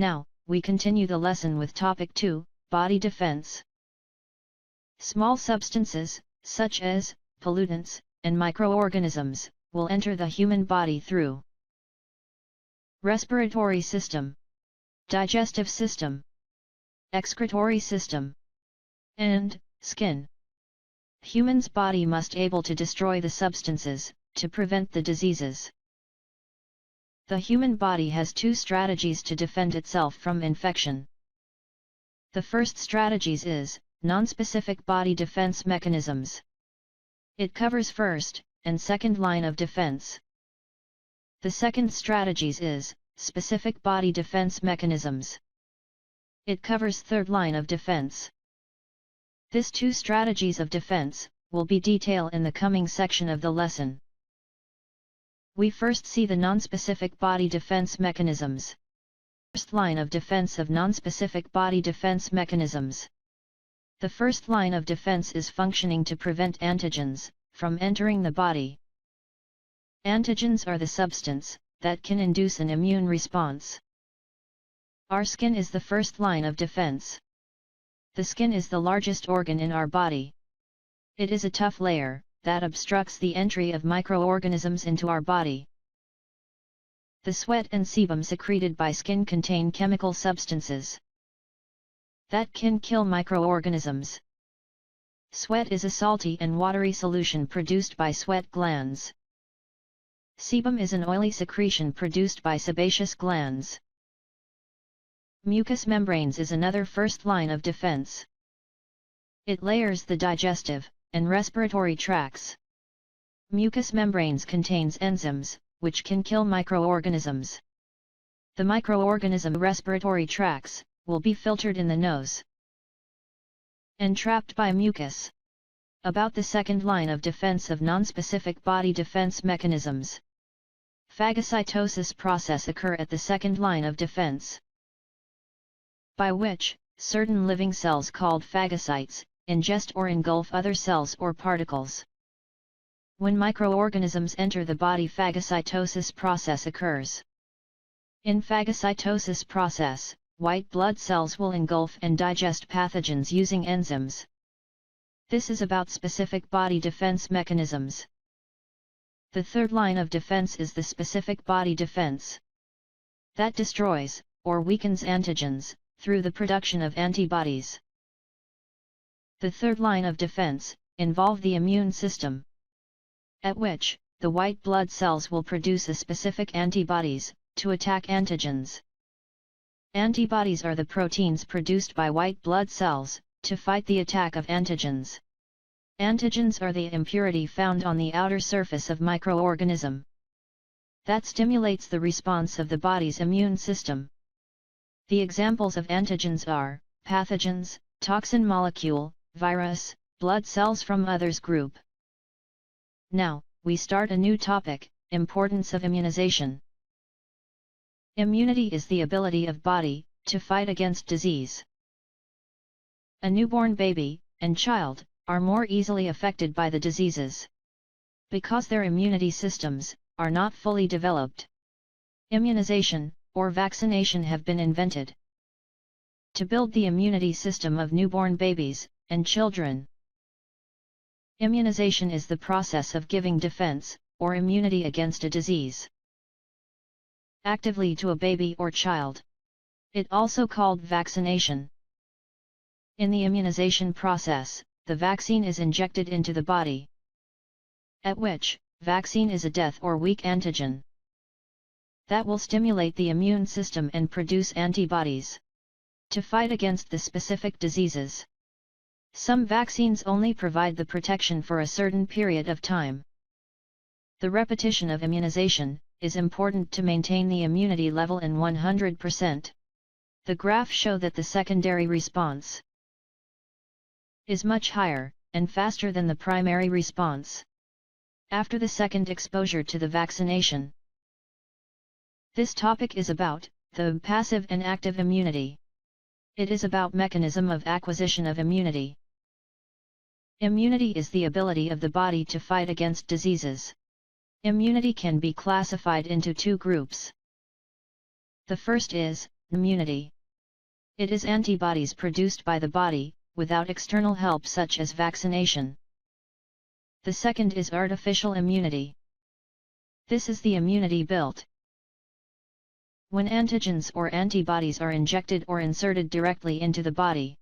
Now, we continue the lesson with topic 2, body defense. Small substances, such as pollutants and microorganisms, will enter the human body through respiratory system, digestive system, excretory system, and skin. Human's body must able to destroy the substances to prevent the diseases. The human body has two strategies to defend itself from infection. The first strategies is non-specific body defense mechanisms. It covers first and second line of defense. The second strategies is specific body defense mechanisms. It covers third line of defense. These two strategies of defense will be detailed in the coming section of the lesson. We first see the non-specific body defense mechanisms. First line of defense of non-specific body defense mechanisms. The first line of defense is functioning to prevent antigens from entering the body. Antigens are the substance that can induce an immune response. Our skin is the first line of defense. The skin is the largest organ in our body. It is a tough layer that obstructs the entry of microorganisms into our body. The sweat and sebum secreted by skin contain chemical substances that can kill microorganisms. Sweat is a salty and watery solution produced by sweat glands. Sebum is an oily secretion produced by sebaceous glands. Mucous membranes is another first line of defense. It layers the digestive and respiratory tracts. Mucous membranes contains enzymes, which can kill microorganisms. The microorganism respiratory tracts will be filtered in the nose and trapped by mucus. About the second line of defense of non-specific body defense mechanisms. Phagocytosis process occur at the second line of defense, by which certain living cells called phagocytes ingest or engulf other cells or particles. When microorganisms enter the body, phagocytosis process occurs. In phagocytosis process, white blood cells will engulf and digest pathogens using enzymes. This is about specific body defense mechanisms. The third line of defense is the specific body defense that destroys or weakens antigens through the production of antibodies. The third line of defense involve the immune system, at which the white blood cells will produce a specific antibodies to attack antigens. Antibodies are the proteins produced by white blood cells to fight the attack of antigens. Antigens are the impurity found on the outer surface of microorganism that stimulates the response of the body's immune system. The examples of antigens are pathogens, toxin molecule, virus, blood cells from others group. Now, we start a new topic, importance of immunization. Immunity is the ability of body to fight against disease. A newborn baby and child are more easily affected by the diseases because their immunity systems are not fully developed. Immunization or vaccination have been invented to build the immunity system of newborn babies and children. Immunization is the process of giving defense or immunity against a disease actively to a baby or child. It also called vaccination. In the immunization process, the vaccine is injected into the body, at which vaccine is a death or weak antigen that will stimulate the immune system and produce antibodies to fight against the specific diseases. Some vaccines only provide the protection for a certain period of time. The repetition of immunization is important to maintain the immunity level in 100%. The graph show that the secondary response is much higher and faster than the primary response after the second exposure to the vaccination. This topic is about the passive and active immunity. It is about mechanism of acquisition of immunity. Immunity is the ability of the body to fight against diseases. Immunity can be classified into two groups. The first is Immunity. It is antibodies produced by the body, without external help such as vaccination. The second is artificial immunity. This is the immunity built when antigens or antibodies are injected or inserted directly into the body.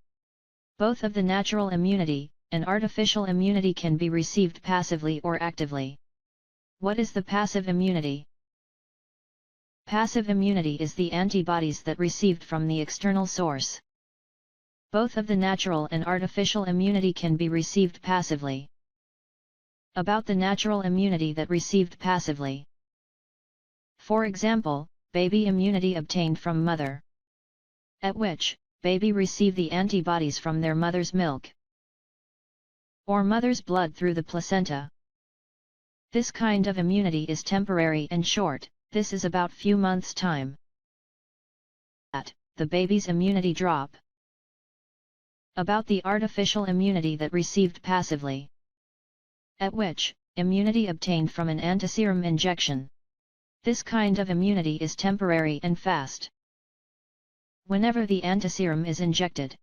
Both of the natural immunity and artificial immunity can be received passively or actively. What is the passive immunity? Passive immunity is the antibodies that received from the external source. Both of the natural and artificial immunity can be received passively. About the natural immunity that received passively. For example, baby immunity obtained from mother, at which baby receive the antibodies from their mother's milk or mother's blood through the placenta. This kind of immunity is temporary and short. This is about few months' time. At the baby's immunity drop. About the artificial immunity that received passively, at which immunity obtained from an antiserum injection. This kind of immunity is temporary and fast. Whenever the antiserum is injected,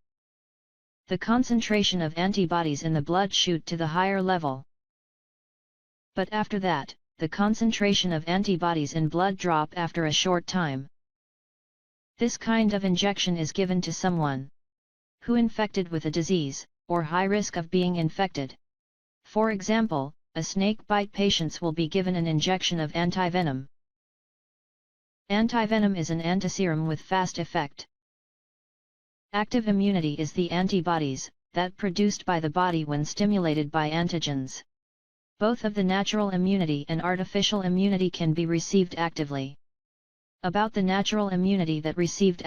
the concentration of antibodies in the blood shoot to the higher level. But after that, the concentration of antibodies in blood drop after a short time. This kind of injection is given to someone who infected with a disease, or high risk of being infected. For example, a snake bite patients will be given an injection of antivenom. Antivenom is an antiserum with fast effect. Active immunity is the antibodies that produced by the body when stimulated by antigens. Both of the natural immunity and artificial immunity can be received actively. About the natural immunity that received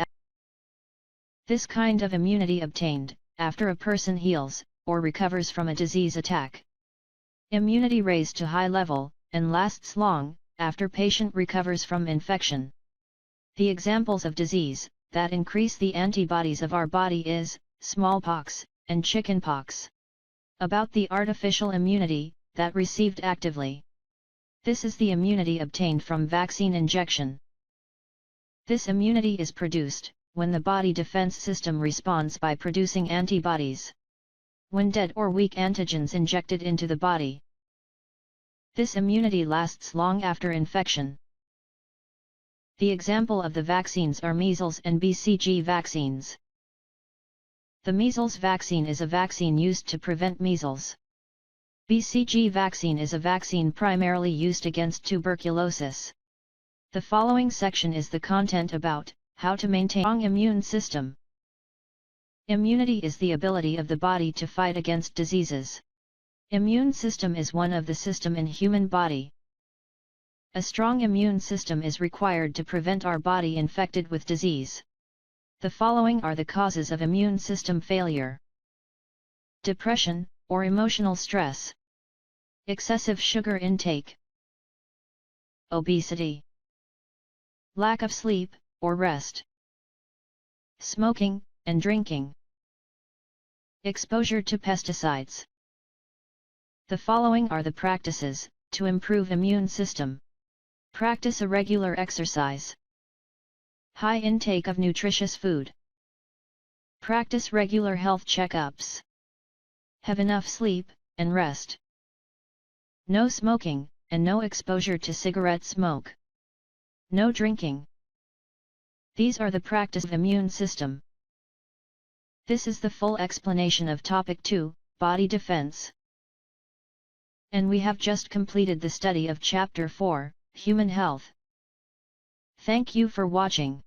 this kind of immunity obtained after a person heals or recovers from a disease attack. Immunity raised to high level and lasts long after patient recovers from infection. The examples of disease that increase the antibodies of our body is smallpox and chickenpox. About the artificial immunity that received actively. This is the immunity obtained from vaccine injection. This immunity is produced when the body defense system responds by producing antibodies when dead or weak antigens injected into the body. This immunity lasts long after infection. The example of the vaccines are measles and BCG vaccines. The measles vaccine is a vaccine used to prevent measles. BCG vaccine is a vaccine primarily used against tuberculosis. The following section is the content about how to maintain a strong immune system. Immunity is the ability of the body to fight against diseases. Immune system is one of the system in human body. A strong immune system is required to prevent our body infected with disease. The following are the causes of immune system failure. Depression, or emotional stress. Excessive sugar intake. Obesity. Lack of sleep, or rest. Smoking, and drinking. Exposure to pesticides. The following are the practices to improve immune system. Practice a regular exercise. High intake of nutritious food. Practice regular health checkups. Have enough sleep and rest. No smoking, and no exposure to cigarette smoke. No drinking. These are the practice of immune system. This is the full explanation of topic 2, body defense. And we have just completed the study of chapter 4, human health. Thank you for watching.